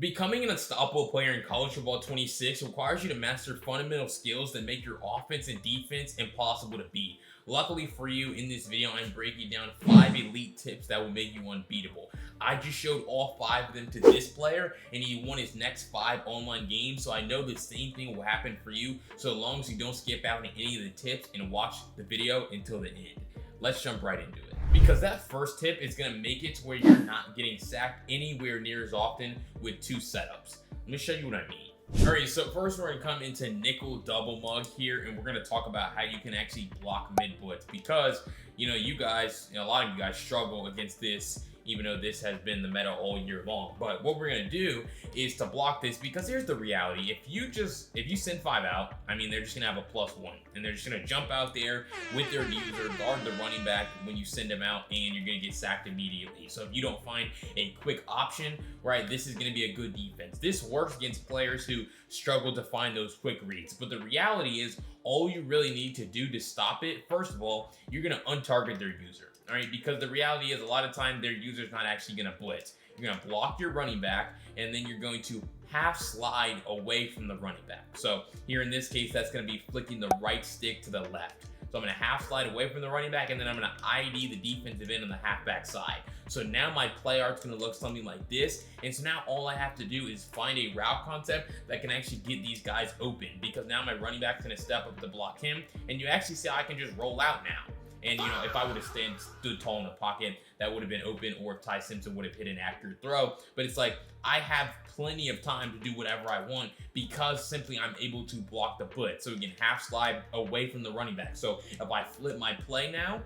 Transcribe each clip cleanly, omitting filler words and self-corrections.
Becoming an unstoppable player in college football 26 requires you to master fundamental skills that make your offense and defense impossible to beat. Luckily for you, in this video, I'm breaking down 5 elite tips that will make you unbeatable. I just showed all 5 of them to this player, and he won his next 5 online games, so I know the same thing will happen for you, so long as you don't skip out on any of the tips and watch the video until the end. Let's jump right into it. Because that first tip is going to make it to where you're not getting sacked anywhere near as often with 2 setups. Let me show you what I mean. Alright, so first we're going to come into nickel double mug here, and we're going to talk about how you can actually block mid blitz, because you guys, a lot of you guys struggle against this, even though this has been the meta all year long. But what we're gonna do is to block this, because here's the reality: if you send 5 out, I mean, they're just gonna have a +1, and they're just gonna jump out there with their user, guard the running back when you send them out, and you're gonna get sacked immediately. So if you don't find a quick option, right, this is gonna be a good defense. This works against players who struggle to find those quick reads. But the reality is, all you really need to do to stop it, first of all, you're gonna untarget their user. All right, because the reality is, a lot of time their user's not actually going to blitz. You're going to block your running back, and then you're going to half slide away from the running back. So here in this case, that's going to be flicking the right stick to the left. So I'm going to half slide away from the running back, and then I'm going to ID the defensive end on the halfback side. So now my play art's going to look something like this. And so now all I have to do is find a route concept that can actually get these guys open, because now my running back's going to step up to block him, and you actually see I can just roll out now. And if I would have stood tall in the pocket, that would have been open, or if Ty Simpson would have hit an accurate throw. But it's like, I have plenty of time to do whatever I want, because simply I'm able to block the blitz. So again, half slide away from the running back. So if I flip my play now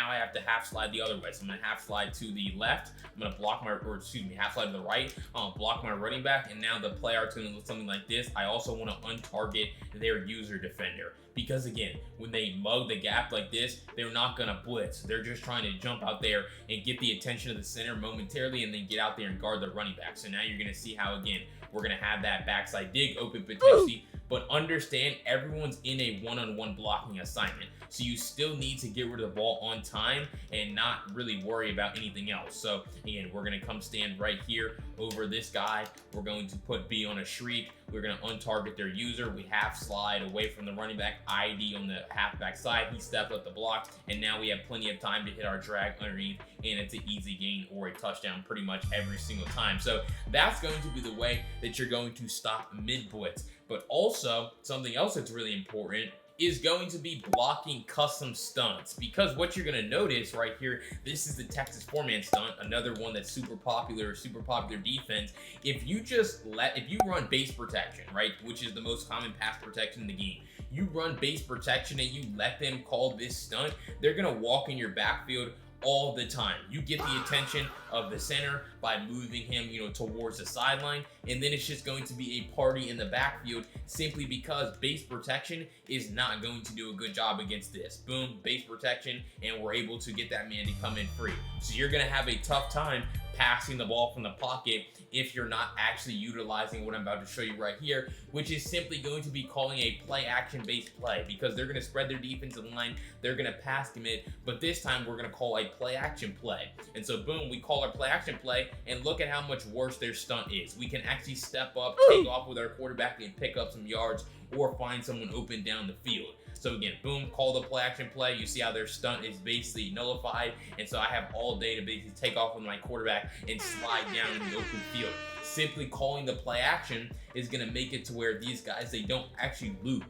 I have to half slide the other way. So I'm gonna half slide to the left. I'm gonna block half slide to the right. Block my running back, and now the play art's gonna look something like this. I also want to untarget their user defender, because again, when they mug the gap like this, they're not gonna blitz. They're just trying to jump out there and get the attention of the center momentarily, and then get out there and guard the running back. So now you're gonna see how, again, we're gonna have that backside dig open potentially. But understand, everyone's in a one-on-one blocking assignment. So you still need to get rid of the ball on time and not really worry about anything else. So again, we're gonna come stand right here over this guy. We're going to put B on a shriek. We're gonna untarget their user. We half slide away from the running back, ID on the halfback side. He stepped up the block, and now we have plenty of time to hit our drag underneath, and it's an easy gain or a touchdown pretty much every single time. So that's going to be the way that you're going to stop mid blitz. But also, something else that's really important is going to be blocking custom stunts, because what you're going to notice right here, this is the Texas 4-man stunt, another one that's super popular defense. If you run base protection, right, which is the most common pass protection in the game, you run base protection and you let them call this stunt, they're going to walk in your backfield all the time. You get the attention of the center by moving him, towards the sideline, and then it's just going to be a party in the backfield, simply because base protection is not going to do a good job against this. Boom, base protection, and we're able to get that man to come in free. So you're going to have a tough time passing the ball from the pocket if you're not actually utilizing what I'm about to show you right here, which is simply going to be calling a play action based play, because they're going to spread their defensive line, they're going to pass commit, but this time we're going to call a play action play. And so boom, we call our play action play, and look at how much worse their stunt is. We can actually step up, take off with our quarterback, and pick up some yards, or find someone open down the field. So again, boom, call the play action play. You see how their stunt is basically nullified, and so I have all day to basically take off with my quarterback and slide down in the open field. Simply calling the play action is going to make it to where these guys, they don't actually loop.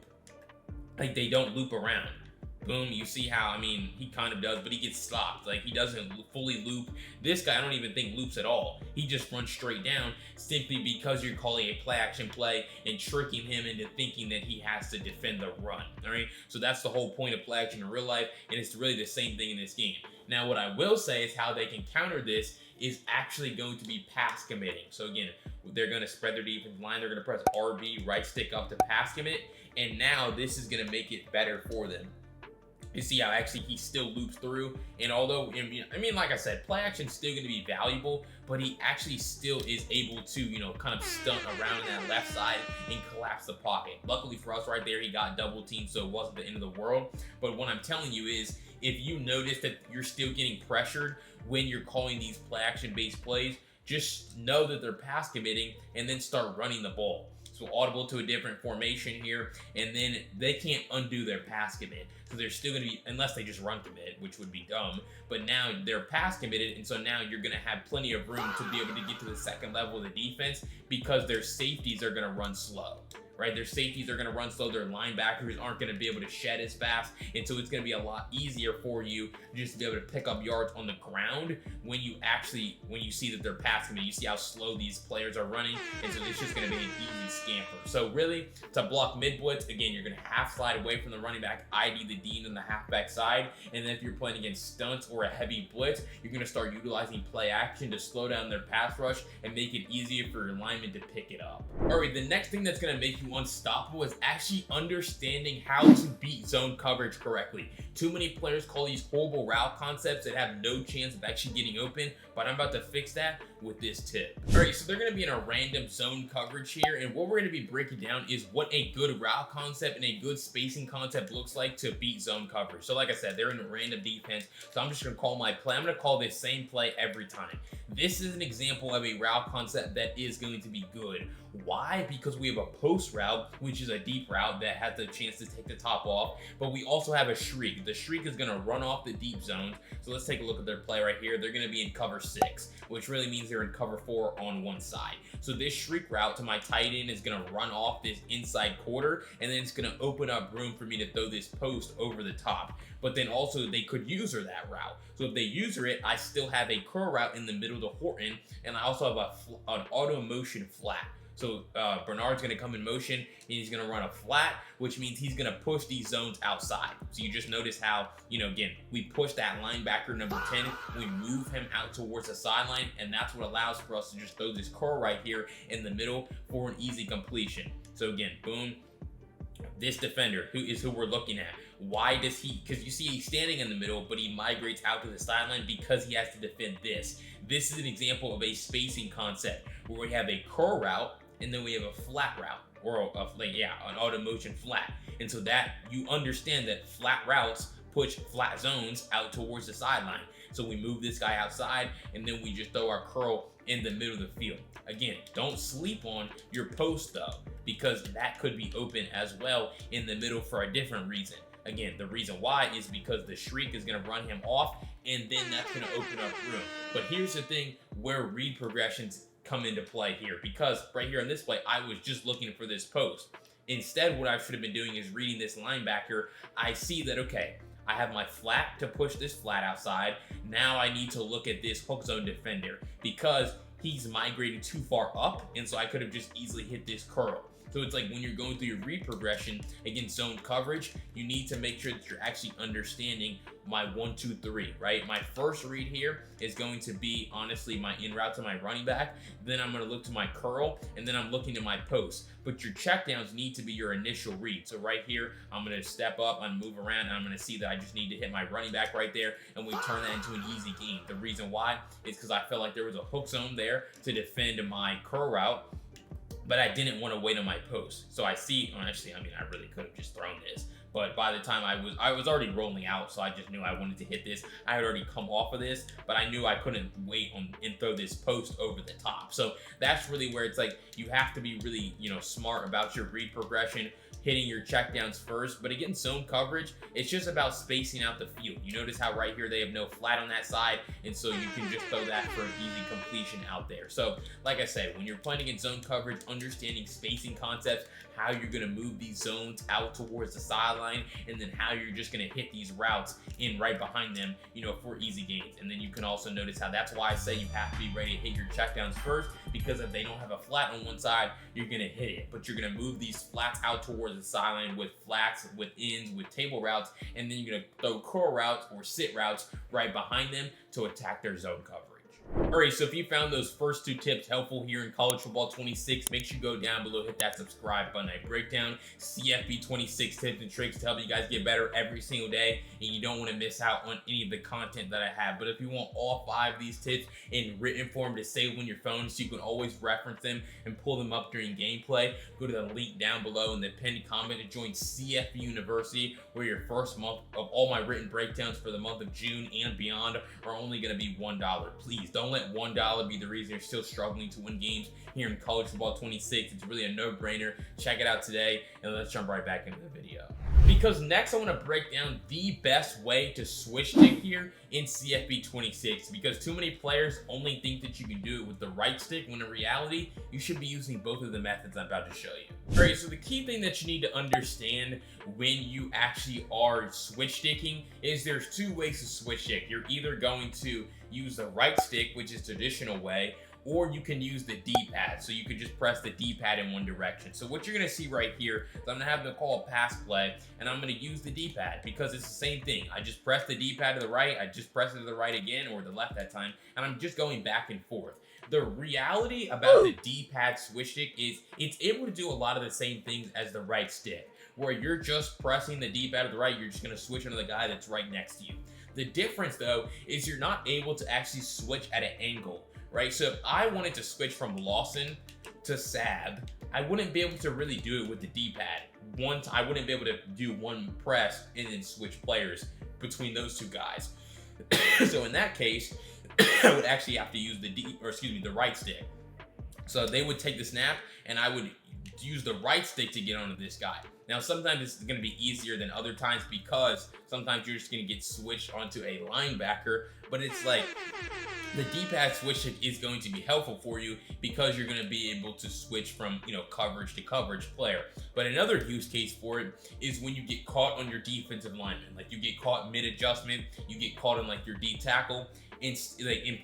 Like, they don't loop around. Boom, you see how, he kind of does, but he gets stopped. Like, he doesn't fully loop. This guy, I don't even think loops at all. He just runs straight down, simply because you're calling a play action play and tricking him into thinking that he has to defend the run. All right, so that's the whole point of play action in real life, and it's really the same thing in this game. Now, what I will say is how they can counter this is actually going to be pass committing. So again, they're going to spread their defensive line. They're going to press RB, right stick up to pass commit, and now this is going to make it better for them. You see how actually he still loops through, and although, like I said, play action's still going to be valuable, but he actually still is able to, kind of stunt around that left side and collapse the pocket. Luckily for us right there, he got double teamed, so it wasn't the end of the world. But what I'm telling you is, if you notice that you're still getting pressured when you're calling these play action based plays, just know that they're pass committing and then start running the ball. So audible to a different formation here, and then they can't undo their pass commit. So they're still going to be, unless they just run commit, which would be dumb, but now they're pass committed, and so now you're going to have plenty of room to be able to get to the second level of the defense because their safeties are going to run slow. Right, their safeties are going to run slow, their linebackers aren't going to be able to shed as fast, and so it's going to be a lot easier for you just to be able to pick up yards on the ground when you see that they're passing it. You see how slow these players are running, and so it's just going to be an easy scamper. So really, to block mid blitz, again, you're going to half slide away from the running back, ID the Dean on the halfback side, and then if you're playing against stunts or a heavy blitz, you're going to start utilizing play action to slow down their pass rush and make it easier for your lineman to pick it up. All right, the next thing that's going to make you unstoppable is actually understanding how to beat zone coverage correctly. Too many players call these horrible route concepts that have no chance of actually getting open, but I'm about to fix that with this tip. All right, so they're going to be in a random zone coverage here, and what we're going to be breaking down is what a good route concept and a good spacing concept looks like to beat zone coverage. So like I said, they're in a random defense, so I'm just going to call my play. I'm going to call this same play every time. This is an example of a route concept that is going to be good. Why? Because we have a post route, which is a deep route that has the chance to take the top off, but we also have a shriek. The shriek is going to run off the deep zone. So let's take a look at their play right here. They're going to be in cover 6, which really means they're in cover 4 on one side. So this shriek route to my tight end is going to run off this inside quarter, and then it's going to open up room for me to throw this post over the top. But then also they could user that route. So if they user it, I still have a curl route in the middle to Horton, and I also have an auto motion flat. So Bernard's going to come in motion, and he's going to run a flat, which means he's going to push these zones outside. So you just notice how, again, we push that linebacker number 10, we move him out towards the sideline, and that's what allows for us to just throw this curl right here in the middle for an easy completion. So again, boom. This defender, who we're looking at. Why does he, because you see he's standing in the middle, but he migrates out to the sideline because he has to defend this. This is an example of a spacing concept where we have a curl route, and then we have a flat route, or an auto motion flat. And so that you understand that flat routes push flat zones out towards the sideline. So we move this guy outside, and then we just throw our curl in the middle of the field. Again, don't sleep on your post though, because that could be open as well in the middle for a different reason. Again, the reason why is because the shriek is going to run him off, and then that's going to open up room. But here's the thing where read progressions come into play here, because right here on this play, I was just looking for this post. Instead, what I should have been doing is reading this linebacker. I see that, okay, I have my flat to push this flat outside. Now I need to look at this hook zone defender because he's migrating too far up, and so I could have just easily hit this curl. So it's like when you're going through your read progression against zone coverage, you need to make sure that you're actually understanding my 1, 2, 3, right? My first read here is going to be honestly my in route to my running back. Then I'm going to look to my curl, and then I'm looking to my post. But your checkdowns need to be your initial read. So right here, I'm going to step up, I'm move around, and I'm going to see that I just need to hit my running back right there, and we turn that into an easy game. The reason why is because I felt like there was a hook zone there to defend my curl route, but I didn't want to wait on my post. So I see, actually, I really could have just thrown this, but by the time I was already rolling out, so I just knew I wanted to hit this. I had already come off of this, but I knew I couldn't wait and throw this post over the top. So that's really where it's like, you have to be really, smart about your read progression, hitting your checkdowns first. But again, zone coverage, it's just about spacing out the field. You notice how right here they have no flat on that side, and so you can just throw that for an easy completion out there. So like I said, when you're playing against zone coverage, understanding spacing concepts, how you're going to move these zones out towards the sideline, and then how you're just going to hit these routes in right behind them, for easy gains. And then you can also notice how that's why I say you have to be ready to hit your checkdowns first, because if they don't have a flat on one side, you're going to hit it. But you're going to move these flats out towards the sideline with flats, with ends, with table routes, and then you're going to throw curl routes or sit routes right behind them to attack their zone coverage. Alright, so if you found those first 2 tips helpful here in College Football 26, make sure you go down below, hit that subscribe button. I break down CFB 26 tips and tricks to help you guys get better every single day, and you don't want to miss out on any of the content that I have. But if you want all 5 of these tips in written form to save on your phone so you can always reference them and pull them up during gameplay, go to the link down below in the pinned comment to join CFB University, where your first month of all my written breakdowns for the month of June and beyond are only going to be $1. Please don't let $1 be the reason you're still struggling to win games here in College Football 26. It's really a no-brainer. Check it out today, and let's jump right back into the video. Because next I want to break down the best way to switch stick here in CFB 26, because too many players only think that you can do it with the right stick, when in reality you should be using both of the methods I'm about to show you. Alright, so the key thing that you need to understand when you actually are switch sticking is there's two ways to switch stick. You're either going to use the right stick, which is traditional way, or you can use the D-pad. So you could just press the D-pad in one direction. So what you're gonna see right here is I'm gonna have them call a pass play, and I'm gonna use the D-pad because it's the same thing. I just press the D-pad to the right, I just press it to the right again, or the left that time, and I'm just going back and forth. The reality about the D-pad switch stick is it's able to do a lot of the same things as the right stick, where you're just pressing the D-pad to the right, you're just gonna switch into the guy that's right next to you. The difference though is you're not able to actually switch at an angle. Right, so if I wanted to switch from Lawson to Sab, I wouldn't be able to really do it with the D-pad. I wouldn't be able to do one press and then switch players between those two guys. So in that case, I would actually have to use the right stick. So they would take the snap, and I would use the right stick to get onto this guy. Now, sometimes it's going to be easier than other times because sometimes you're just going to get switched onto a linebacker, but it's like the D-pad switch stick is going to be helpful for you because you're going to be able to switch from, coverage to coverage player. But another use case for it is when you get caught on your defensive lineman. Like you get caught mid-adjustment, you get caught on like your D tackle. In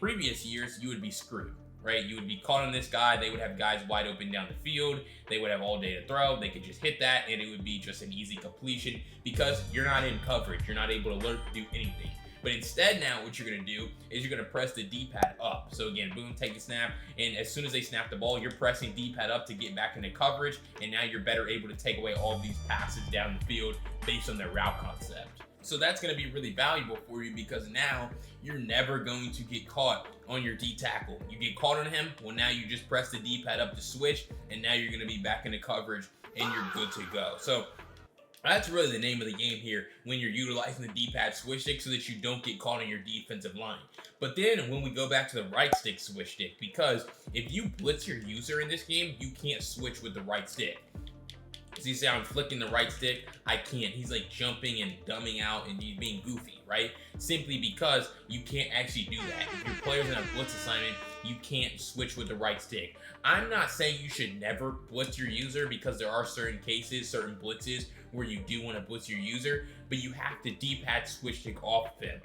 previous years, you would be screwed. Right, you would be caught on this guy, they would have guys wide open down the field, they would have all day to throw, they could just hit that, and it would be just an easy completion because you're not in coverage, you're not able to alert to do anything. But instead now, what you're gonna do is you're gonna press the D-pad up. So again, boom, take the snap, and as soon as they snap the ball, you're pressing D-pad up to get back into coverage, and now you're better able to take away all these passes down the field based on their route concept. So that's going to be really valuable for you because now you're never going to get caught on your D tackle. You get caught on him, well now you just press the D-pad up to switch, and now you're going to be back into coverage and you're good to go. So that's really the name of the game here when you're utilizing the D-pad switch stick, so that you don't get caught on your defensive line. But then when we go back to the right stick switch stick, because if you blitz your user in this game, you can't switch with the right stick. So you say I'm flicking the right stick, I can't. He's like jumping and dumbing out and he's being goofy, right? Simply because you can't actually do that. If your player's in a blitz assignment, you can't switch with the right stick. I'm not saying you should never blitz your user, because there are certain cases, certain blitzes where you do want to blitz your user, but you have to D-pad switch stick off of him.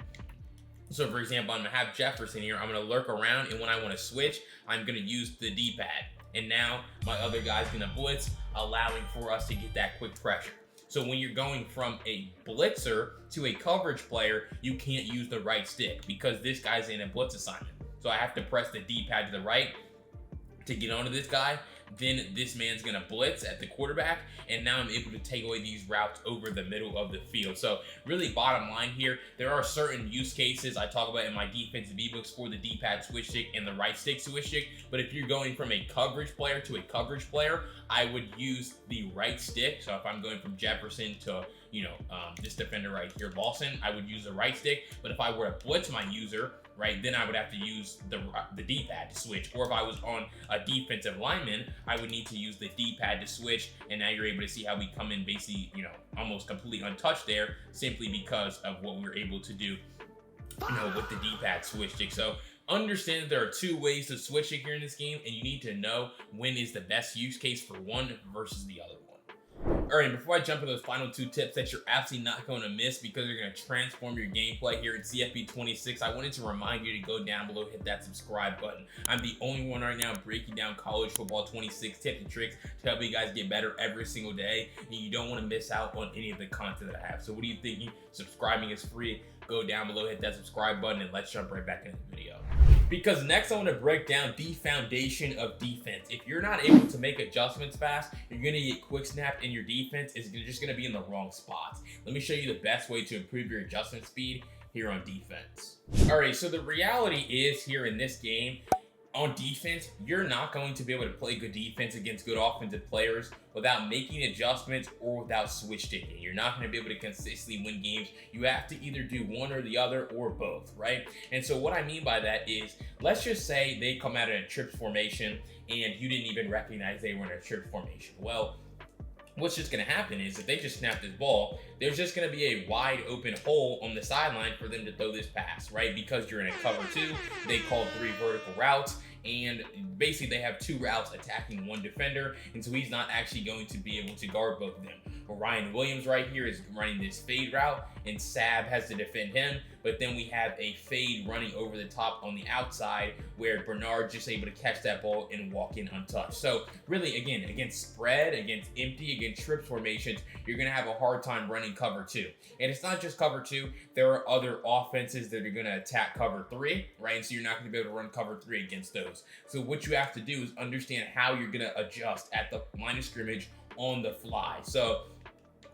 So for example, I'm gonna have Jefferson here, I'm gonna lurk around, and when I wanna switch, I'm gonna use the D-pad. And now my other guy's gonna blitz, allowing for us to get that quick pressure. So when you're going from a blitzer to a coverage player, you can't use the right stick because this guy's in a blitz assignment. So I have to press the D-pad to the right to get onto this guy. Then this man's gonna blitz at the quarterback, and now I'm able to take away these routes over the middle of the field. So really, bottom line here, there are certain use cases I talk about in my defensive ebooks for the D-pad switch stick and the right stick switch stick. But if you're going from a coverage player to a coverage player, I would use the right stick. So if I'm going from Jefferson to this defender right here, Lawson, I would use the right stick. But if I were to blitz my user, right, then I would have to use the D-pad to switch. Or if I was on a defensive lineman, I would need to use the D-pad to switch. And now you're able to see how we come in basically, almost completely untouched there, simply because of what we were able to do, with the D-pad switch stick. So understand that there are two ways to switch stick here in this game, and you need to know when is the best use case for one versus the other one. All right, before I jump into those final two tips that you're absolutely not going to miss because they're going to transform your gameplay here in CFB 26, I wanted to remind you to go down below, hit that subscribe button. I'm the only one right now breaking down college football 26 tips and tricks to help you guys get better every single day, and you don't want to miss out on any of the content that I have. So what are you thinking? Subscribing is free. Go down below, hit that subscribe button, and let's jump right back into the video. Because next I want to break down the foundation of defense. If you're not able to make adjustments fast, you're going to get quick snapped, and your defense is just going to be in the wrong spots. Let me show you the best way to improve your adjustment speed here on defense. All right, so the reality is here in this game, on defense, you're not going to be able to play good defense against good offensive players without making adjustments or without switch sticking. You're not going to be able to consistently win games. You have to either do one or the other or both, right? And so what I mean by that is, let's just say they come out in a trips formation and you didn't even recognize they were in a trips formation. Well, what's just going to happen is if they just snap this ball, there's just going to be a wide open hole on the sideline for them to throw this pass, right? Because you're in a cover 2, they call 3 vertical routes, and basically they have 2 routes attacking 1 defender, and so he's not actually going to be able to guard both of them. Ryan Williams right here is running this fade route, and Sab has to defend him, but then we have a fade running over the top on the outside where Bernard just able to catch that ball and walk in untouched. So really, again, against spread, against empty, against trips formations, you're going to have a hard time running cover 2. And it's not just cover 2. There are other offenses that are going to attack cover 3, right? And so you're not going to be able to run cover 3 against those. So what you have to do is understand how you're going to adjust at the line of scrimmage on the fly. So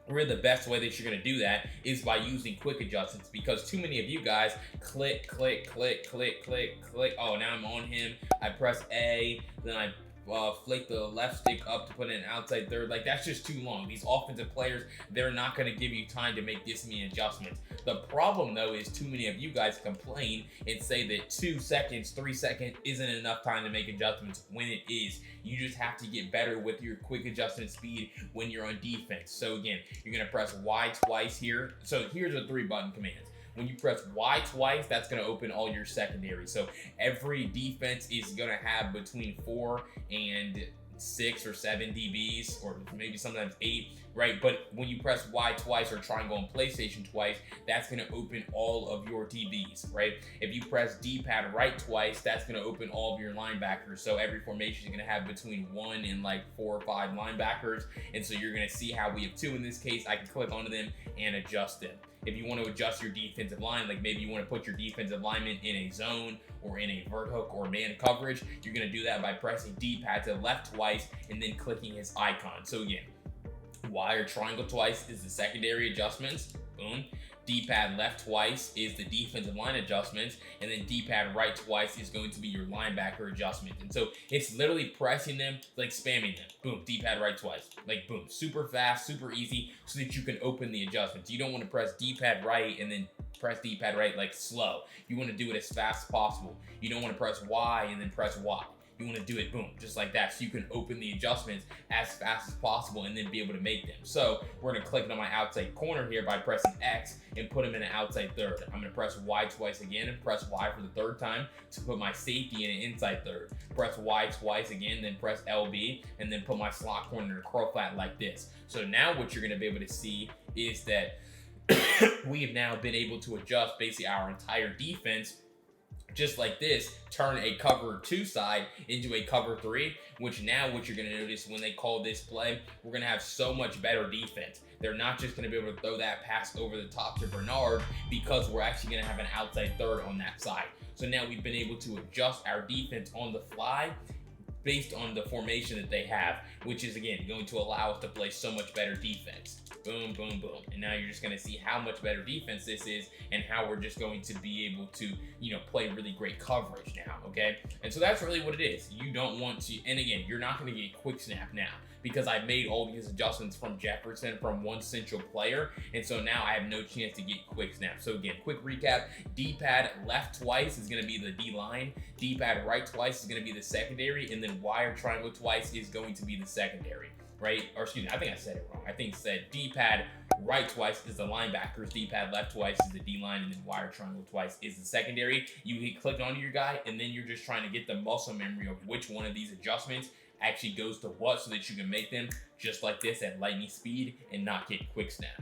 really the best way that you're going to do that is by using quick adjustments, because too many of you guys click. Oh, now I'm on him. I press A, then I flick the left stick up to put in an outside third. Like, that's just too long. These offensive players, they're not going to give you time to make this many adjustments. The problem though is too many of you guys complain and say that 2 seconds, 3 seconds isn't enough time to make adjustments when it is. You just have to get better with your quick adjustment speed when you're on defense. So again, you're going to press Y twice here. So here's the 3 button commands. When you press Y twice, that's going to open all your secondary. So every defense is going to have between 4 and 6 or 7 DBs, or maybe sometimes 8, right? But when you press Y twice or triangle on PlayStation twice, that's going to open all of your DBs, right? If you press D-pad right twice, that's going to open all of your linebackers. So every formation is going to have between 1 and like 4 or 5 linebackers. And so you're going to see how we have 2 in this case. I can click onto them and adjust them. If you want to adjust your defensive line, like maybe you want to put your defensive lineman in a zone or in a vert hook or man coverage, you're going to do that by pressing D-pad to the left twice and then clicking his icon. So again, Y or triangle twice is the secondary adjustments. Boom. D-pad left twice is the defensive line adjustments, and then D-pad right twice is going to be your linebacker adjustment. And so it's literally pressing them, like spamming them. Boom, D-pad right twice. Like boom, super fast, super easy, so that you can open the adjustments. You don't want to press D-pad right and then press D-pad right like slow. You want to do it as fast as possible. You don't want to press Y and then press Y. You want to do it, boom, just like that, so you can open the adjustments as fast as possible and then be able to make them. So we're going to click on my outside corner here by pressing X and put him in an outside third. I'm going to press Y twice again and press Y for the 3rd time to put my safety in an inside third. Press Y twice again, then press LB, and then put my slot corner in a curl flat like this. So now what you're going to be able to see is that we have now been able to adjust basically our entire defense just like this, turn a cover 2 side into a cover 3, which now what you're going to notice when they call this play, we're going to have so much better defense. They're not just going to be able to throw that pass over the top to Bernard, because we're actually going to have an outside third on that side. So now we've been able to adjust our defense on the fly based on the formation that they have, which is again going to allow us to play so much better defense. Boom, boom, boom. And now you're just going to see how much better defense this is and how we're just going to be able to, play really great coverage now, okay? And so that's really what it is. You don't want to, and again, you're not going to get quick snap now, because I made all these adjustments from Jefferson from one central player, and so now I have no chance to get quick snap. So again, quick recap: D-pad left twice is going to be the D-line, D-pad right twice is going to be the secondary, and then Y or triangle twice is going to be the secondary, right? Or excuse me, I think I said it wrong. I think it said D-pad right twice is the linebackers, D-pad left twice is the D-line, and then Y or triangle twice is the secondary. You hit click onto your guy, and then you're just trying to get the muscle memory of which one of these adjustments actually goes to what, so that you can make them just like this at lightning speed and not get quick snap.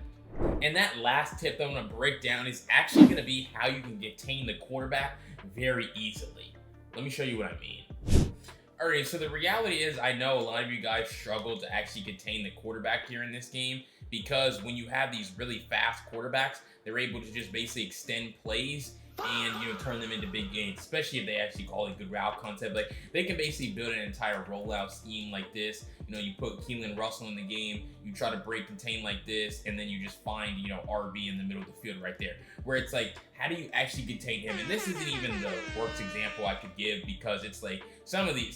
And that last tip that I'm going to break down is actually going to be how you can detain the quarterback very easily. Let me show you what I mean. Alright, so the reality is, I know a lot of you guys struggle to actually contain the quarterback here in this game, because when you have these really fast quarterbacks, they're able to just basically extend plays and turn them into big gains, especially if they actually call it good route concept. Like, they can basically build an entire rollout scheme like this. You put Keelan Russell in the game, you try to break contain like this, and then you just find RB in the middle of the field right there, where it's like, how do you actually contain him? And this isn't even the worst example I could give, because it's like some of these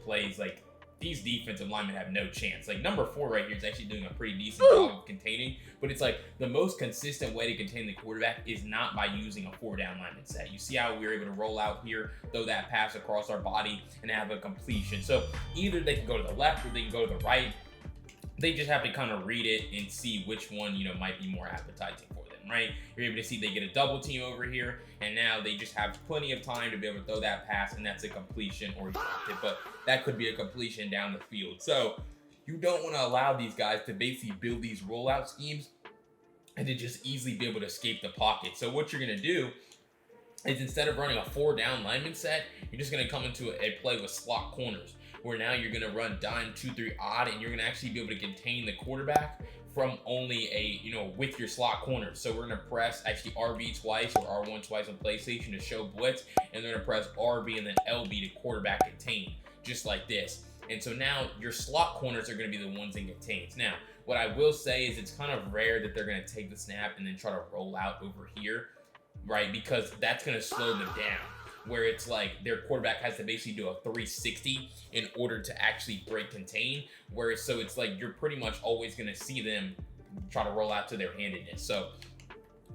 plays, like, these defensive linemen have no chance. Like, number 4 right here is actually doing a pretty decent job of containing, but it's like the most consistent way to contain the quarterback is not by using a 4-down lineman set. You see how we were able to roll out here, throw that pass across our body, and have a completion. So either they can go to the left or they can go to the right. They just have to kind of read it and see which one, might be more appetizing for them, right? You're able to see they get a double team over here, and now they just have plenty of time to be able to throw that pass, and that's a completion, or it, but that could be a completion down the field. So you don't want to allow these guys to basically build these rollout schemes and to just easily be able to escape the pocket. So what you're going to do is, instead of running a 4-down lineman set, you're just going to come into a play with slot corners, where now you're going to run dime 2-3 odd, and you're going to actually be able to contain the quarterback from only with your slot corners. So we're going to press actually RB twice, or R1 twice on PlayStation to show blitz, and they're going to press RB and then LB to quarterback contain, just like this. And so now your slot corners are going to be the ones in contains. Now, what I will say is it's kind of rare that they're going to take the snap and then try to roll out over here, right? Because that's going to slow them down, where it's like their quarterback has to basically do a 360 in order to actually break contain, so it's like you're pretty much always going to see them try to roll out to their handedness. So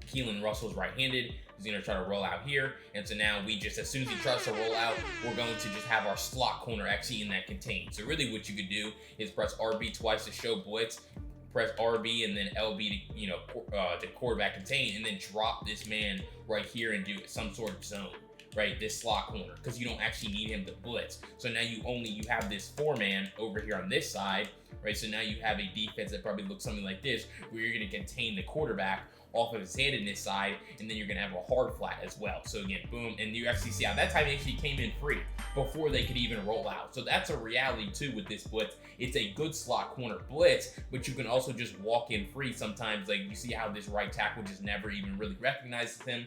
Keelan Russell's right-handed, he's going to try to roll out here, and so now we just, as soon as he tries to roll out, we're going to just have our slot corner actually in that contain. So really what you could do is press RB twice to show blitz, press RB and then LB to quarterback contain, and then drop this man right here and do some sort of zone, right? This slot corner, because you don't actually need him to blitz. So now you have this 4-man over here on this side, right? So now you have a defense that probably looks something like this, where you're going to contain the quarterback off of his handedness side, and then you're going to have a hard flat as well. So again, boom, and you actually see how that time actually came in free before they could even roll out. So that's a reality too with this blitz. It's a good slot corner blitz, but you can also just walk in free sometimes. Like, you see how this right tackle just never even really recognizes him,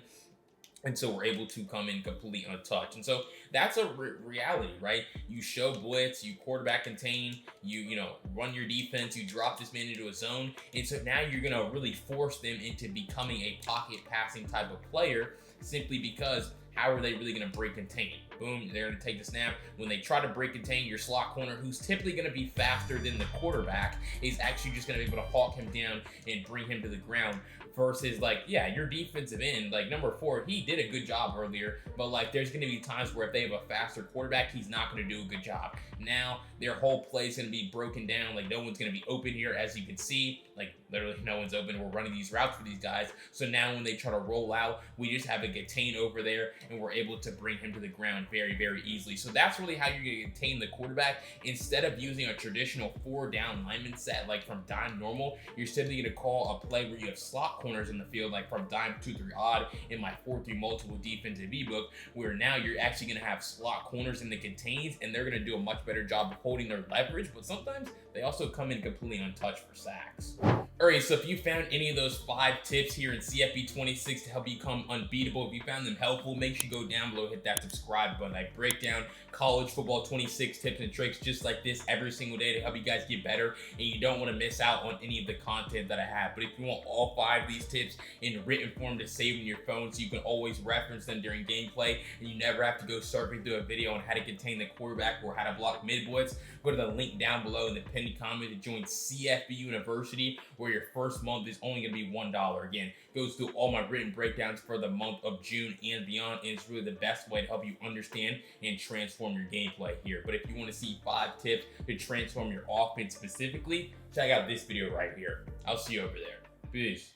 and so we're able to come in completely untouched. And so that's a reality, right? You show blitz, you quarterback contain, you run your defense, you drop this man into a zone, and so now you're going to really force them into becoming a pocket passing type of player, simply because how are they really going to break contain? Boom, they're going to take the snap. When they try to break contain, your slot corner, who's typically going to be faster than the quarterback, is actually just going to be able to hawk him down and bring him to the ground. Versus, like, yeah, your defensive end, like number 4, he did a good job earlier, but like there's going to be times where if they have a faster quarterback, he's not going to do a good job. Now their whole play is going to be broken down. Like, no one's going to be open here, as you can see. Like, literally no one's open. We're running these routes for these guys. So now when they try to roll out, we just have a contain over there, and we're able to bring him to the ground very, very easily. So that's really how you're going to contain the quarterback. Instead of using a traditional 4-down lineman set, like from dime normal, you're simply going to call a play where you have slot corners in the field, like from dime 2-3 odd in my 4-3 multiple defensive ebook, where now you're actually going to have slot corners in the contains, and they're going to do a much better job of holding their leverage, but sometimes they also come in completely untouched for sacks. Alright, so if you found any of those 5 tips here in CFB 26 to help you become unbeatable, if you found them helpful, make sure you go down below, hit that subscribe button. I break down college football 26 tips and tricks just like this every single day to help you guys get better, and you don't want to miss out on any of the content that I have. But if you want all 5 of these tips in written form to save in your phone, so you can always reference them during gameplay, and you never have to go surfing through a video on how to contain the quarterback or how to block mid blitz, go to the link down below in the pinned comment to join CFB University, where your first month is only going to be $1. Again, goes through all my written breakdowns for the month of June and beyond, and it's really the best way to help you understand and transform your gameplay here. But if you want to see 5 tips to transform your offense specifically, check out this video right here. I'll see you over there. Peace.